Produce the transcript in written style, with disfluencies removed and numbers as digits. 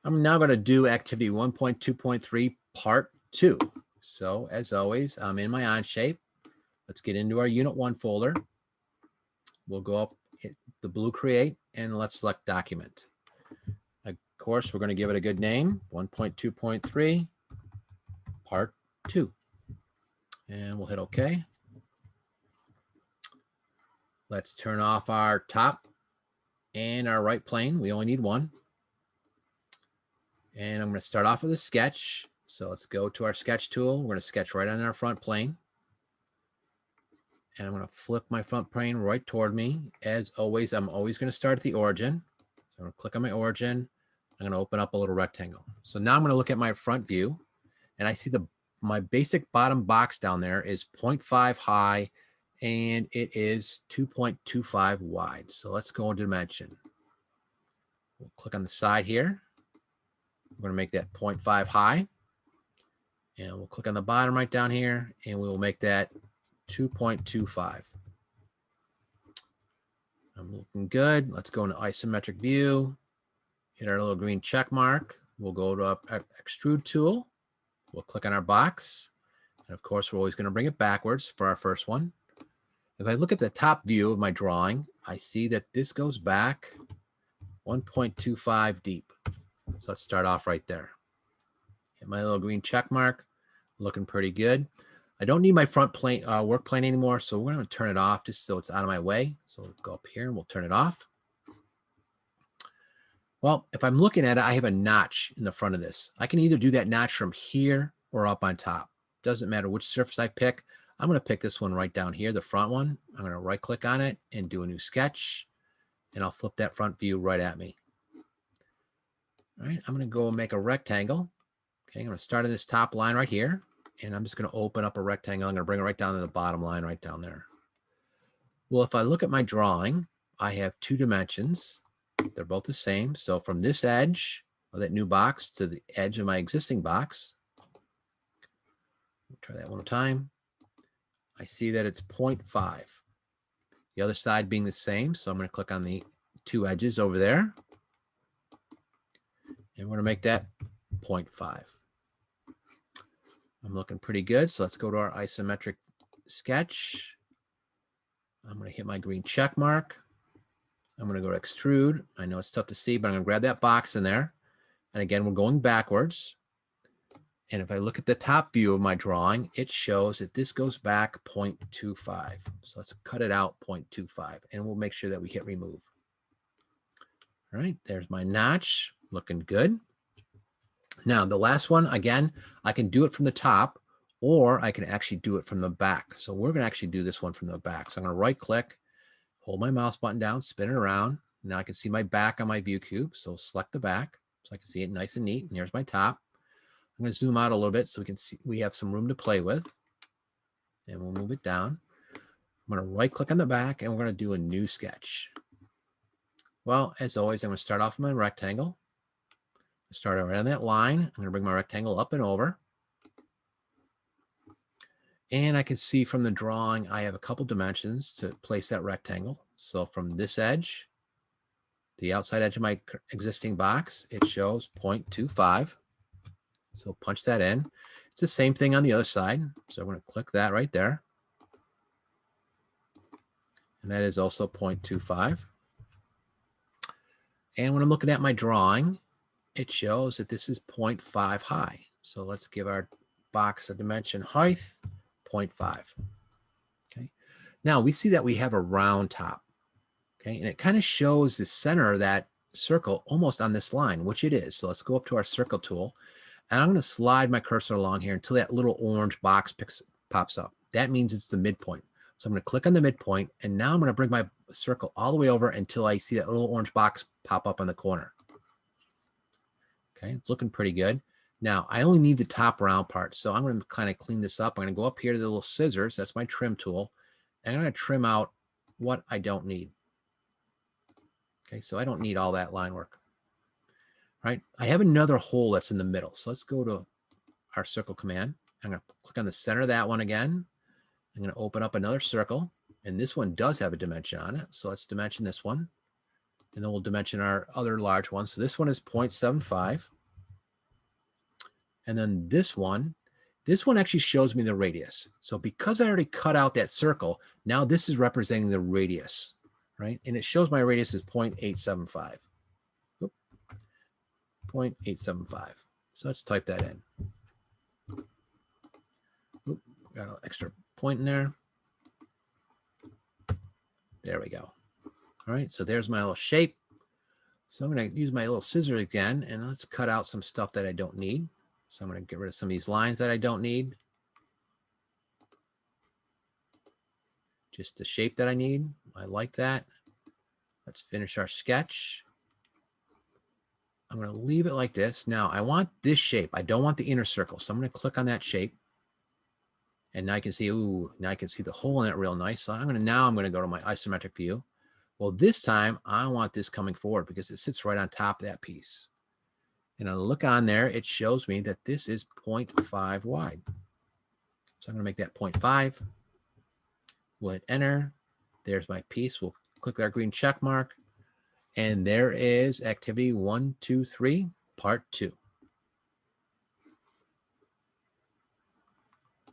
I'm now going to do activity 1.2.3 part 2. So as always, I'm in my OnShape. Let's get into our unit 1 folder. We'll go up, hit the blue create, and let's select document. Of course, we're going to give it a good name, 1.2.3 part 2. And we'll hit OK. Let's turn off our top and our right plane. We only need one. And I'm going to start off with a sketch. So let's go to our sketch tool. We're going to sketch right on our front plane. And I'm going to flip my front plane right toward me. As always, I'm always going to start at the origin. So I'm going to click on my origin. I'm going to open up a little rectangle. So now I'm going to look at my front view, and I see my basic bottom box down there is 0.5 high, and it is 2.25 wide. So let's go into dimension. We'll click on the side here. We're going to make that 0.5 high, and we'll click on the bottom right down here, and we will make that 2.25. I'm looking good. Let's go into isometric view, hit our little green check mark. We'll go to our extrude tool. We'll click on our box. And of course, we're always going to bring it backwards for our first one. If I look at the top view of my drawing, I see that this goes back 1.25 deep. So let's start off right there. Hit my little green check mark, looking pretty good. I don't need my front plane, work plane anymore, so we're going to turn it off just so it's out of my way. So we'll go up here and we'll turn it off. Well, if I'm looking at it, I have a notch in the front of this. I can either do that notch from here or up on top. Doesn't matter which surface I pick. I'm going to pick this one right down here, the front one. I'm going to right click on it and do a new sketch, and I'll flip that front view right at me. All right, I'm going to go make a rectangle. Okay, I'm going to start on this top line right here, and I'm just going to open up a rectangle. I'm going to bring it right down to the bottom line right down there. Well, if I look at my drawing, I have two dimensions. They're both the same. So from this edge of that new box to the edge of my existing box, try that one more time. I see that it's 0.5. The other side being the same. So I'm going to click on the two edges over there. And we're going to make that 0.5. I'm looking pretty good. So let's go to our isometric sketch. I'm going to hit my green check mark. I'm going to go to extrude. I know it's tough to see, but I'm going to grab that box in there. And again, we're going backwards. And if I look at the top view of my drawing, it shows that this goes back 0.25. So let's cut it out 0.25, and we'll make sure that we hit remove. All right, there's my notch, looking good. Now, the last one, again, I can do it from the top, or I can actually do it from the back. So we're going to actually do this one from the back. So I'm going to right click, hold my mouse button down, spin it around. Now I can see my back on my view cube. So select the back so I can see it nice and neat. And here's my top. I'm going to zoom out a little bit so we can see we have some room to play with. And we'll move it down. I'm going to right click on the back, and we're going to do a new sketch. Well, as always, I'm going to start off with my rectangle. Start right on that line. I'm going to bring my rectangle up and over. And I can see from the drawing, I have a couple dimensions to place that rectangle. So from this edge, the outside edge of my existing box, it shows 0.25. So punch that in. It's the same thing on the other side. So I'm going to click that right there. And that is also 0.25. And when I'm looking at my drawing, it shows that this is 0.5 high. So let's give our box a dimension height, 0.5. Okay. Now we see that we have a round top. Okay. And it kind of shows the center of that circle almost on this line, which it is. So let's go up to our circle tool, and I'm going to slide my cursor along here until that little orange box pops up. That means it's the midpoint. So I'm going to click on the midpoint, and now I'm going to bring my circle all the way over until I see that little orange box pop up on the corner. Okay, it's looking pretty good. Now, I only need the top round part, so I'm going to kind of clean this up. I'm going to go up here to the little scissors. That's my trim tool. And I'm going to trim out what I don't need. Okay, so I don't need all that line work. All right, I have another hole that's in the middle. So let's go to our circle command. I'm going to click on the center of that one again. I'm going to open up another circle. And this one does have a dimension on it. So let's dimension this one. And then we'll dimension our other large ones. So this one is 0.75. And then this one actually shows me the radius. So because I already cut out that circle, now this is representing the radius, right? And it shows my radius is 0.875. 0.875. So let's type that in. Oop, got an extra point in there. There we go. All right, so there's my little shape. So I'm going to use my little scissors again, and let's cut out some stuff that I don't need. So I'm going to get rid of some of these lines that I don't need. Just the shape that I need. I like that. Let's finish our sketch. I'm going to leave it like this. Now I want this shape. I don't want the inner circle. So I'm going to click on that shape. And now I can see, ooh, now I can see the hole in it real nice. So I'm going to go to my isometric view. Well, this time I want this coming forward because it sits right on top of that piece. And I look on there, it shows me that this is 0.5 wide. So I'm going to make that 0.5. We'll hit enter. There's my piece. We'll click our green check mark. And there is activity 1, 2, 3, part 2.